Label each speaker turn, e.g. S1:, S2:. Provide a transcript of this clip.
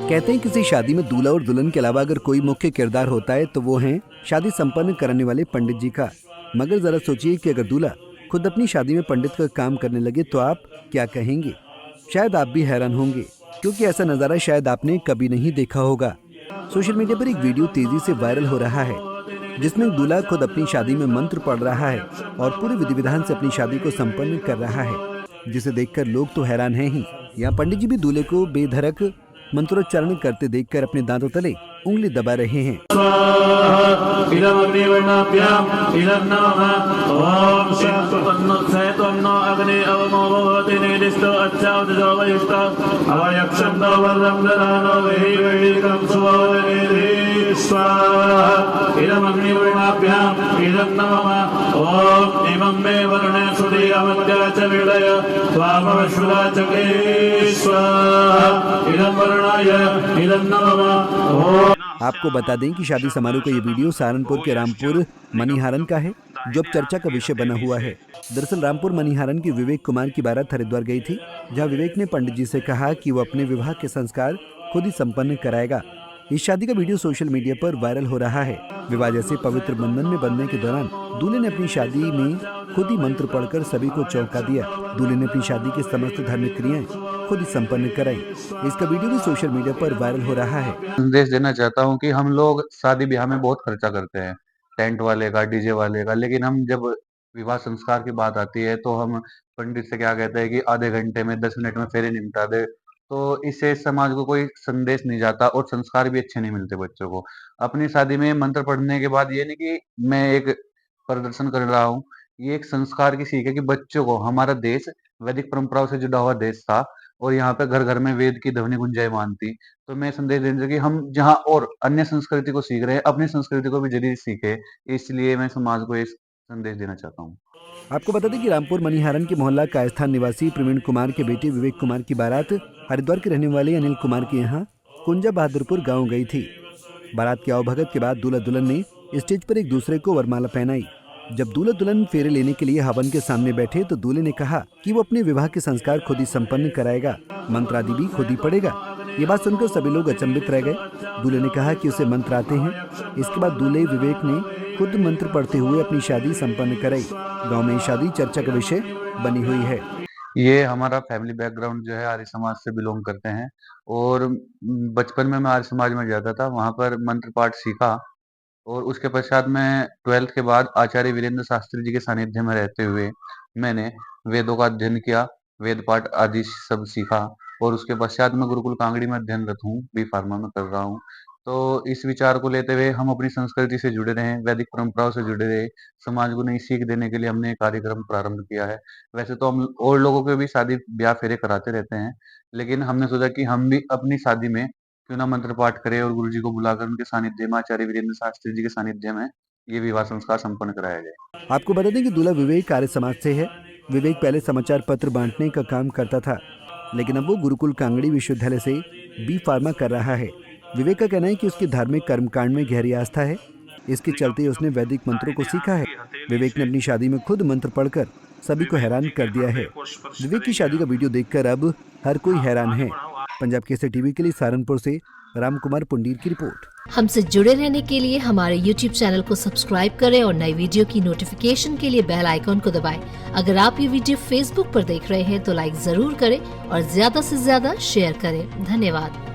S1: कहते हैं किसी शादी में दूल्हा और दुल्हन के अलावा अगर कोई मुख्य किरदार होता है तो वो है शादी संपन्न कराने वाले पंडित जी का। मगर जरा सोचिए कि अगर दूल्हा खुद अपनी शादी में पंडित का काम करने लगे तो आप क्या कहेंगे। शायद आप भी हैरान होंगे, क्योंकि ऐसा नजारा शायद आपने कभी नहीं देखा होगा। सोशल मीडिया पर एक वीडियो तेजी से वायरल हो रहा है जिसमें दूल्हा खुद अपनी शादी में मंत्र पढ़ रहा है और पूरे विधि विधान से अपनी शादी को संपन्न कर रहा है, जिसे देखकर लोग तो हैरान हैं ही। यहाँ पंडित जी भी दूल्हे को बेधड़क मंत्रोच्चारण करते देखकर अपने दांतों तले उंगली दबा रहे हैं। आपको बता दें कि शादी समारोह का ये वीडियो सहारनपुर के रामपुर मनीहारन का है, जो अब चर्चा का विषय बना हुआ है। दरअसल रामपुर मनीहारन की विवेक कुमार की बारात हरिद्वार गई थी, जहां विवेक ने पंडित जी से कहा कि वो अपने विवाह के संस्कार खुद ही संपन्न कराएगा। इस शादी का वीडियो सोशल मीडिया पर वायरल हो रहा है। विवाह जैसे पवित्र बंधन में बंधने के दौरान दूल्हे ने अपनी शादी में खुद ही मंत्र पढ़कर सभी को चौंका दिया। दूल्हे ने अपनी शादी की समस्त धार्मिक क्रियाएं खुद ही संपन्न कराई। इसका वीडियो भी सोशल मीडिया पर वायरल हो रहा है।
S2: संदेश देना चाहता हूँ कि हम लोग शादी ब्याह में बहुत खर्चा करते हैं, टेंट वाले का, डीजे वाले का, लेकिन हम जब विवाह संस्कार की बात आती है तो हम पंडित से क्या कहते हैं कि आधे घंटे में 10 मिनट में फेरे निपटा दे। तो इससे समाज को कोई संदेश नहीं जाता और संस्कार भी अच्छे नहीं मिलते बच्चों को। अपनी शादी में मंत्र पढ़ने के बाद ये नहीं कि मैं एक प्रदर्शन कर रहा हूँ, ये एक संस्कार की सीख है कि बच्चों को, हमारा देश वैदिक परंपराओं से जुड़ा हुआ देश था और यहाँ पे घर घर में वेद की ध्वनि गुंजायमान थी। तो मैं संदेश देना कि हम जहाँ और अन्य संस्कृति को सीख रहे हैं, अपनी संस्कृति को भी जरूर सीखे। इसलिए मैं समाज को एक संदेश देना चाहता हूँ।
S1: आपको बता दें कि रामपुर मनीहारन के मोहल्ला कायस्थान निवासी प्रवीण कुमार के बेटे विवेक कुमार की बारात हरिद्वार के रहने वाले अनिल कुमार के यहाँ कुंजा बहादुरपुर गांव गई थी। बारात के आवभगत के बाद दूल्हा दुल्हन ने स्टेज पर एक दूसरे को वरमाला पहनाई। जब दूल्हा दुल्हन फेरे लेने के लिए हवन के सामने बैठे तो दूल्हे ने कहा कि वो अपने विवाह के संस्कार खुद ही संपन्न कराएगा, मंत्र आदि भी खुद ही पढ़ेगा। ये बात सुनकर सभी लोग अचंभित रह गए। दूल्हे ने कहा कि उसे मंत्र आते हैं। इसके बाद दूल्हे विवेक ने खुद मंत्र पढ़ते हुए अपनी शादी संपन्न कराई। गांव में शादी चर्चा का विषय बनी हुई है।
S2: ये हमारा फैमिली बैकग्राउंड जो है आर्य समाज से बिलोंग करते हैं और बचपन में मैं आर्य समाज में जाता था, वहां पर मंत्र पाठ सीखा और उसके पश्चात मैं 12th के बाद आचार्य वीरेंद्र शास्त्री जी के सानिध्य में रहते हुए मैंने वेदों का अध्ययन किया, वेद पाठ आदि सब सीखा और उसके पश्चात मैं गुरुकुल कांगड़ी में अध्ययनरत हूँ, बी फार्मा में कर रहा हूँ। तो इस विचार को लेते हुए हम अपनी संस्कृति से जुड़े रहे, वैदिक परंपराओं से जुड़े रहे, समाज को नई सीख देने के लिए हमने कार्यक्रम प्रारंभ किया है। वैसे तो हम और लोगों के भी शादी ब्याह फेरे कराते रहते हैं, लेकिन हमने सोचा कि हम भी अपनी शादी में क्यों ना मंत्र पाठ करें और गुरुजी को बुलाकर उनके सानिध्य में, आचार्य वीरेंद्र शास्त्री जी के सानिध्य में ये विवाह संस्कार संपन्न कराया जाए।
S1: आपको बता दें कि दूल्हा विवेक आर्य समाज से है। विवेक पहले समाचार पत्र बांटने का काम करता था, लेकिन अब वो गुरुकुल कांगड़ी विश्वविद्यालय से बी फार्मा कर रहा है। विवेक का कहना है कि उसकी धार्मिक कर्मकांड में गहरी आस्था है, इसके चलते उसने वैदिक मंत्रों को सीखा है। विवेक ने अपनी शादी में खुद मंत्र पढ़कर सभी को हैरान कर दिया है। विवेक की शादी का वीडियो देखकर अब हर कोई हैरान है। पंजाब केसरी टीवी के लिए सहारनपुर से राम कुमार पुंडीर की रिपोर्ट।
S3: हमसे जुड़े रहने के लिए हमारे YouTube चैनल को सब्सक्राइब करें और नई वीडियो की नोटिफिकेशन के लिए बेल आइकॉन को दबाएं। अगर आप ये वीडियो Facebook पर देख रहे हैं तो लाइक जरूर करें और ज्यादा से ज्यादा शेयर करें। धन्यवाद।